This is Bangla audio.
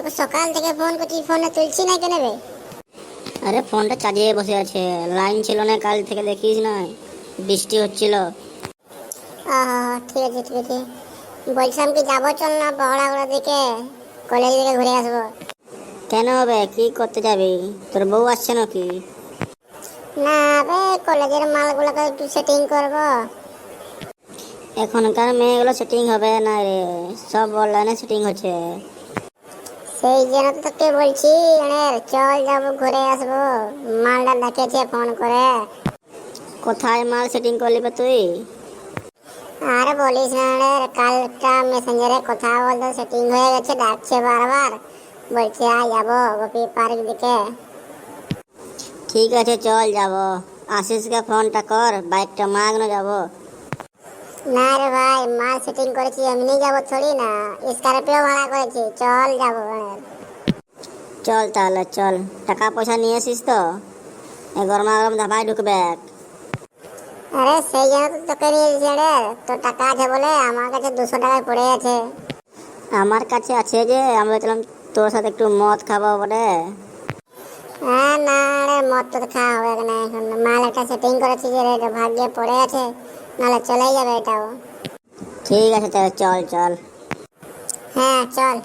তোকে সকাল থেকে ফোন করছি, ফোনে তুলছি না কেন রে? আরে ফোনটা চার্জে বসে আছে, লাইন ছিল না কাল থেকে, দেখিস না বৃষ্টি হচ্ছিল। ঠিক আছে ঠিক আছে। বলছিলাম কি যাবো, চল না বহড়াগুড়ার দিকে, কলেজ দিকে ঘুরে আসবো। কেন হবে, কি করতে যাবি? তোর বউ আসছে নাকি? না রে, কলেজের মালগুলোকে একটু সেটিং করবো। এখনকার মেয়েগুলো সেটিং হবে না রে, সব অনলাইনে সেটিং হচ্ছে। সেই জন্য তো তোকে বলছি, চল যাবো ঘুরে আসবো। মালটা ডাকেছে ফোন করে। কোথায় মাল সেটিং করলি বে তুই? আরে বলিস না রে, কালটা মেসেঞ্জারে কথা বলতে সেটিং হয়ে গেছে, ডাকছে বারবার, বলছে আয় যাবো গোপী পার্ক দিকে। ঠিক আছে চল যাব। আশিসকে ফোনটা কর, বাইকটা মাগনো যাব। না রে ভাই, মাল সেটিং করেছি, এমনি যাবো থোড়ি না, স্করপিও ভাড়া করেছি, চল যাবো। চল তাহলে চল, টাকা পয়সা নিয়ে আসিস তো? এই গরমা গরম ধাবায় ঢুকবে। আরে সেই জন্য তো তোকে নিয়েছি রে, তো টাকা আছে বলে। আমার কাছে 200 টাকায় পড়ে আছে। আমার কাছে আছে যে, আমি বলছিলাম তোর সাথে একটু মদ খাবো বলে। হ্যাঁ না রে, মদ তো খাওয়া হবে না এখন। মাল একটা সেটিং করেছি যে রে, এটা ভাগ্যে পড়ে আছে, নাহলে চলে যাবে এটাও। ঠিক আছে তাহলে চল চল। হ্যাঁ চল।